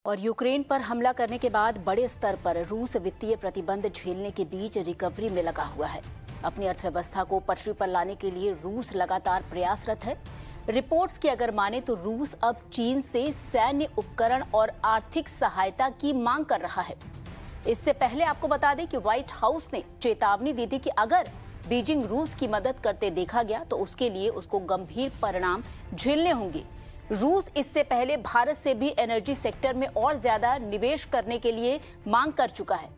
और यूक्रेन पर हमला करने के बाद बड़े स्तर पर रूस वित्तीय प्रतिबंध झेलने के बीच रिकवरी में लगा हुआ है। अपनी अर्थव्यवस्था को पटरी पर लाने के लिए रूस लगातार प्रयासरत है। रिपोर्ट्स की अगर माने तो रूस अब चीन से सैन्य उपकरण और आर्थिक सहायता की मांग कर रहा है। इससे पहले आपको बता दें कि व्हाइट हाउस ने चेतावनी दी थी कि अगर बीजिंग रूस की मदद करते देखा गया तो उसके लिए उसको गंभीर परिणाम झेलने होंगे। रूस इससे पहले भारत से भी एनर्जी सेक्टर में और ज्यादा निवेश करने के लिए मांग कर चुका है।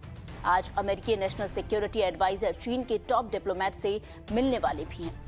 आज अमेरिकी नेशनल सिक्योरिटी एडवाइजर चीन के टॉप डिप्लोमेट से मिलने वाले भी हैं।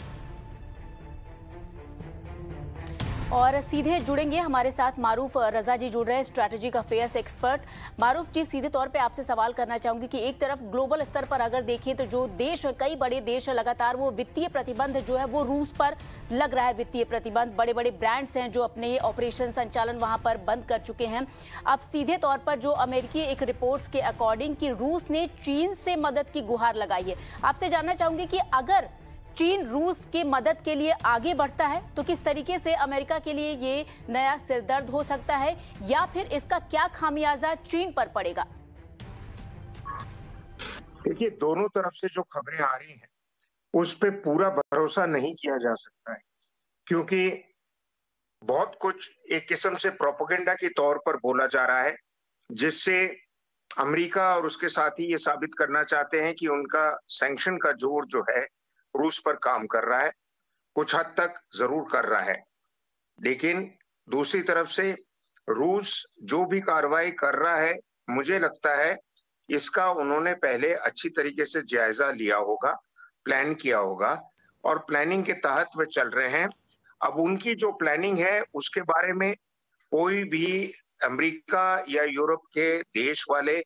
और सीधे जुड़ेंगे हमारे साथ मारूफ रजा जी जुड़ रहे हैं, स्ट्रैटेजिक अफेयर्स एक्सपर्ट। मारूफ जी, सीधे तौर पे आपसे सवाल करना चाहूंगी कि एक तरफ ग्लोबल स्तर पर अगर देखें तो जो देश, कई बड़े देश लगातार वो वित्तीय प्रतिबंध जो है वो रूस पर लग रहा है। वित्तीय प्रतिबंध, बड़े बड़े ब्रांड्स हैं जो अपने ऑपरेशन संचालन वहां पर बंद कर चुके हैं। अब सीधे तौर पर जो अमेरिकी एक रिपोर्ट्स के अकॉर्डिंग कि रूस ने चीन से मदद की गुहार लगाई है। आपसे जानना चाहूंगी कि अगर चीन रूस की मदद के लिए आगे बढ़ता है तो किस तरीके से अमेरिका के लिए ये नया सिरदर्द हो सकता है, या फिर इसका क्या खामियाजा चीन पर पड़ेगा? देखिए, दोनों तरफ से जो खबरें आ रही हैं उस पे पूरा भरोसा नहीं किया जा सकता है, क्योंकि बहुत कुछ एक किस्म से प्रोपेगेंडा के तौर पर बोला जा रहा है, जिससे अमेरिका और उसके साथी ये साबित करना चाहते हैं कि उनका सैंक्शन का जोर जो है रूस पर काम कर रहा है। कुछ हद तक जरूर कर रहा है, लेकिन दूसरी तरफ से रूस जो भी कार्रवाई कर रहा है, मुझे लगता है इसका उन्होंने पहले अच्छी तरीके से जायजा लिया होगा, प्लान किया होगा और प्लानिंग के तहत वे चल रहे हैं। अब उनकी जो प्लानिंग है उसके बारे में कोई भी अमेरिका या यूरोप के देश वाले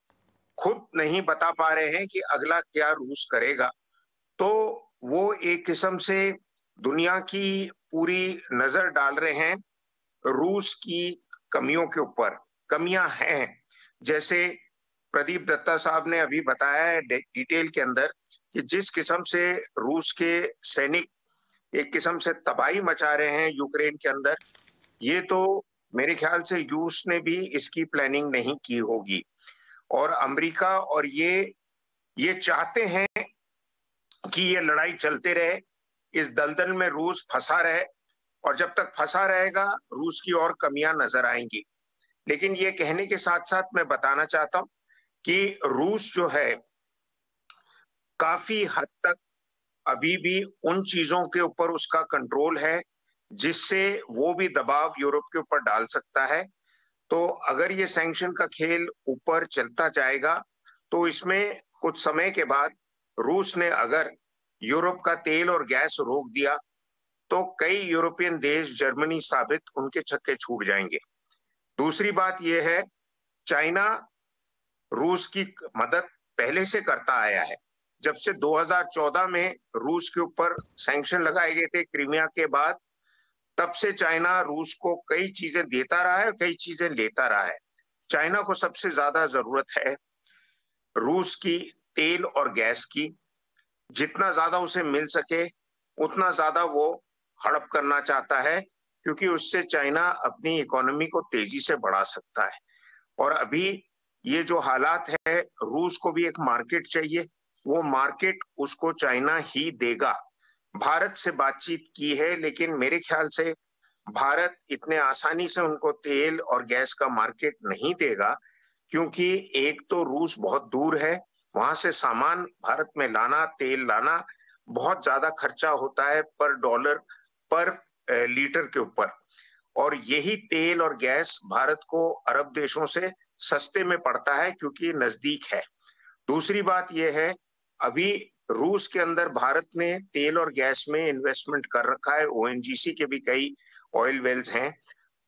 खुद नहीं बता पा रहे हैं कि अगला क्या रूस करेगा। तो वो एक किस्म से दुनिया की पूरी नजर डाल रहे हैं रूस की कमियों के ऊपर। कमियां हैं, जैसे प्रदीप दत्ता साहब ने अभी बताया है डिटेल के अंदर कि जिस किस्म से रूस के सैनिक एक किस्म से तबाही मचा रहे हैं यूक्रेन के अंदर, ये तो मेरे ख्याल से रूस ने भी इसकी प्लानिंग नहीं की होगी। और अमेरिका और ये चाहते हैं कि ये लड़ाई चलते रहे, इस दलदल में रूस फंसा रहे, और जब तक फंसा रहेगा रूस की और कमियां नजर आएंगी। लेकिन ये कहने के साथ साथ मैं बताना चाहता हूं कि रूस जो है काफी हद तक अभी भी उन चीजों के ऊपर उसका कंट्रोल है जिससे वो भी दबाव यूरोप के ऊपर डाल सकता है। तो अगर ये सैंक्शन का खेल ऊपर चलता जाएगा तो इसमें कुछ समय के बाद रूस ने अगर यूरोप का तेल और गैस रोक दिया तो कई यूरोपियन देश जर्मनी साबित उनके छक्के छूट जाएंगे। दूसरी बात यह है, चाइना रूस की मदद पहले से करता आया है। जब से 2014 में रूस के ऊपर सैंक्शन लगाए गए थे क्रीमिया के बाद, तब से चाइना रूस को कई चीजें देता रहा है, कई चीजें लेता रहा है। चाइना को सबसे ज्यादा जरूरत है रूस की तेल और गैस की। जितना ज्यादा उसे मिल सके उतना ज्यादा वो हड़प करना चाहता है, क्योंकि उससे चाइना अपनी इकोनॉमी को तेजी से बढ़ा सकता है। और अभी ये जो हालात है, रूस को भी एक मार्केट चाहिए, वो मार्केट उसको चाइना ही देगा। भारत से बातचीत की है, लेकिन मेरे ख्याल से भारत इतने आसानी से उनको तेल और गैस का मार्केट नहीं देगा, क्योंकि एक तो रूस बहुत दूर है, वहां से सामान भारत में लाना, तेल लाना बहुत ज्यादा खर्चा होता है पर डॉलर, पर लीटर के ऊपर। और यही तेल और गैस भारत को अरब देशों से सस्ते में पड़ता है क्योंकि नजदीक है। दूसरी बात यह है, अभी रूस के अंदर भारत ने तेल और गैस में इन्वेस्टमेंट कर रखा है, ओएनजीसी के भी कई ऑयल वेल्स हैं,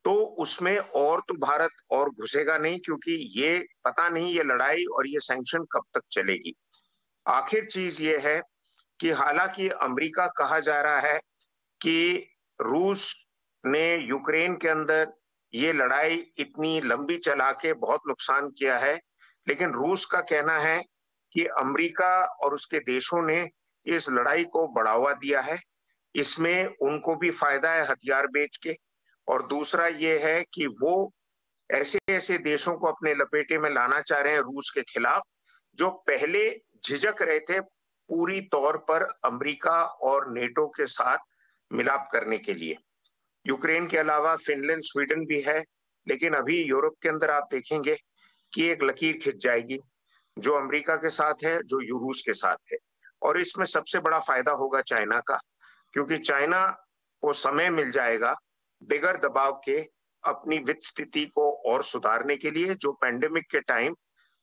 तो उसमें और तो भारत और घुसेगा नहीं, क्योंकि ये पता नहीं ये लड़ाई और ये सैंक्शन कब तक चलेगी। आखिर चीज ये है कि हालांकि अमेरिका कहा जा रहा है कि रूस ने यूक्रेन के अंदर ये लड़ाई इतनी लंबी चला के बहुत नुकसान किया है, लेकिन रूस का कहना है कि अमेरिका और उसके देशों ने इस लड़ाई को बढ़ावा दिया है, इसमें उनको भी फायदा है हथियार बेच के। और दूसरा ये है कि वो ऐसे ऐसे देशों को अपने लपेटे में लाना चाह रहे हैं रूस के खिलाफ, जो पहले झिझक रहे थे पूरी तौर पर अमेरिका और नेटो के साथ मिलाप करने के लिए। यूक्रेन के अलावा फिनलैंड, स्वीडन भी है, लेकिन अभी यूरोप के अंदर आप देखेंगे कि एक लकीर खिंच जाएगी, जो अमेरिका के साथ है, जो रूस के साथ है। और इसमें सबसे बड़ा फायदा होगा चाइना का, क्योंकि चाइना को समय मिल जाएगा बिगर दबाव के अपनी वित्त स्थिति को और सुधारने के लिए, जो पैंडेमिक के टाइम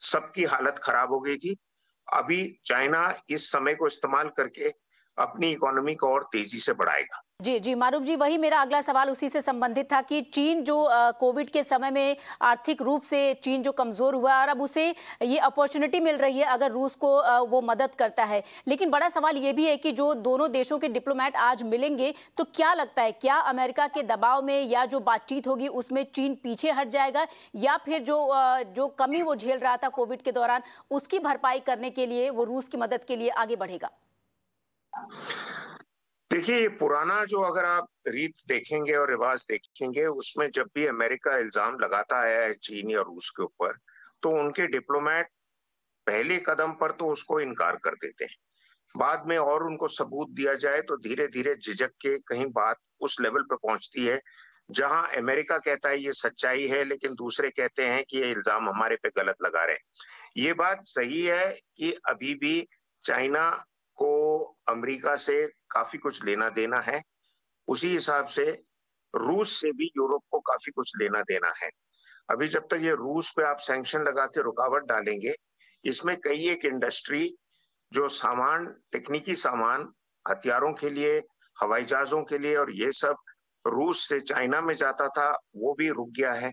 सबकी हालत खराब हो गई थी। अभी चाइना इस समय को इस्तेमाल करके अपनी इकोनॉमी को और तेजी से बढ़ाएगा। जी जी मारूफ जी, वही मेरा अगला सवाल उसी से संबंधित था कि चीन जो कोविड के समय में आर्थिक रूप से चीन जो कमजोर हुआ और अब उसे ये अपॉर्चुनिटी मिल रही है अगर रूस को वो मदद करता है। लेकिन बड़ा सवाल ये भी है कि जो दोनों देशों के डिप्लोमेट आज मिलेंगे, तो क्या लगता है, क्या अमेरिका के दबाव में या जो बातचीत होगी उसमें चीन पीछे हट जाएगा, या फिर जो कमी वो झेल रहा था कोविड के दौरान उसकी भरपाई करने के लिए वो रूस की मदद के लिए आगे बढ़ेगा? देखिए, ये पुराना जो अगर आप रीत देखेंगे और रिवाज देखेंगे, उसमें जब भी अमेरिका इल्जाम लगाता है चीन या रूस के ऊपर, तो उनके डिप्लोमेट पहले कदम पर तो उसको इनकार कर देते हैं। बाद में और उनको सबूत दिया जाए तो धीरे धीरे झिझक के कहीं बात उस लेवल पर पहुंचती है जहां अमेरिका कहता है ये सच्चाई है, लेकिन दूसरे कहते हैं कि ये इल्जाम हमारे पे गलत लगा रहे हैं। ये बात सही है कि अभी भी चाइना को अमेरिका से काफी कुछ लेना देना है, उसी हिसाब से रूस से भी यूरोप को काफी कुछ लेना देना है। अभी जब तक ये रूस पे आप सैंक्शन लगा के रुकावट डालेंगे, इसमें कई एक इंडस्ट्री जो सामान, तकनीकी सामान, हथियारों के लिए, हवाई जहाजों के लिए और ये सब रूस से चाइना में जाता था, वो भी रुक गया है।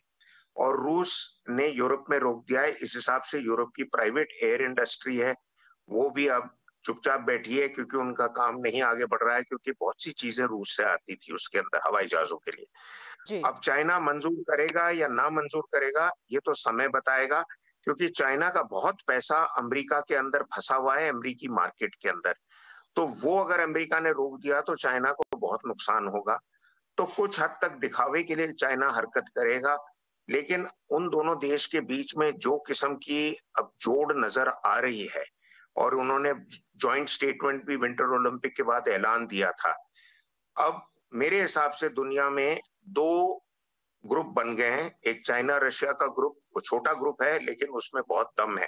और रूस ने यूरोप में रोक दिया है। इस हिसाब से यूरोप की प्राइवेट एयर इंडस्ट्री है, वो भी अब चुपचाप बैठी है, क्योंकि उनका काम नहीं आगे बढ़ रहा है, क्योंकि बहुत सी चीजें रूस से आती थी उसके अंदर हवाई जहाजों के लिए। जी अब चाइना मंजूर करेगा या ना मंजूर करेगा, ये तो समय बताएगा, क्योंकि चाइना का बहुत पैसा अमेरिका के अंदर फंसा हुआ है, अमेरिकी मार्केट के अंदर। तो वो अगर अमेरिका ने रोक दिया तो चाइना को बहुत नुकसान होगा। तो कुछ हद तक दिखावे के लिए चाइना हरकत करेगा, लेकिन उन दोनों देश के बीच में जो किस्म की अब जोड़ नजर आ रही है, और उन्होंने जॉइंट स्टेटमेंट भी विंटर ओलंपिक के बाद ऐलान दिया था। अब मेरे हिसाब से दुनिया में दो ग्रुप बन गए हैं। एक चाइना रशिया का ग्रुप, वो छोटा ग्रुप है लेकिन उसमें बहुत दम है,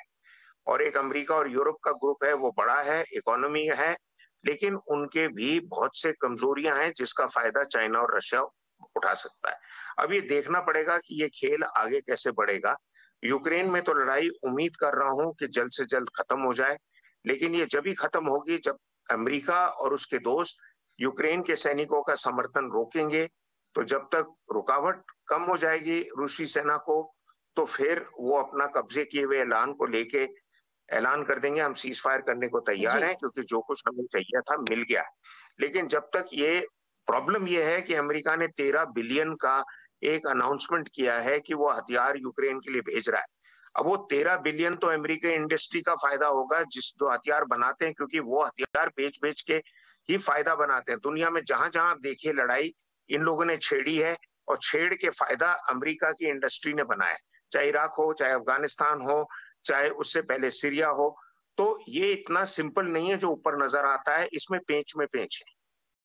और एक अमेरिका और यूरोप का ग्रुप है, वो बड़ा है, इकोनॉमी है, लेकिन उनके भी बहुत से कमजोरियां हैं जिसका फायदा चाइना और रशिया उठा सकता है। अब ये देखना पड़ेगा कि ये खेल आगे कैसे बढ़ेगा। यूक्रेन में तो लड़ाई उम्मीद कर रहा हूं कि जल्द से जल्द खत्म हो जाए, लेकिन ये जब ही खत्म होगी जब अमेरिका और उसके दोस्त यूक्रेन के सैनिकों का समर्थन रोकेंगे। तो जब तक रुकावट कम हो जाएगी रूसी सेना को, तो फिर वो अपना कब्जे किए हुए ऐलान को लेके ऐलान कर देंगे, हम सीज फायर करने को तैयार जी हैं, क्योंकि जो कुछ हमें चाहिए था मिल गया है। लेकिन जब तक ये प्रॉब्लम ये है कि अमेरिका ने 13 बिलियन का एक अनाउंसमेंट किया है कि वो हथियार यूक्रेन के लिए भेज रहा है। अब वो 13 बिलियन तो अमेरिकी इंडस्ट्री का फायदा होगा, जिस जो हथियार बनाते हैं, क्योंकि वो हथियार बेच बेच के ही फायदा बनाते हैं। दुनिया में जहां जहां आप देखिए लड़ाई इन लोगों ने छेड़ी है, और छेड़ के फायदा अमेरिका की इंडस्ट्री ने बनाया है, चाहे इराक हो, चाहे अफगानिस्तान हो, चाहे उससे पहले सीरिया हो। तो ये इतना सिंपल नहीं है जो ऊपर नजर आता है, इसमें पेंच में पेंच है।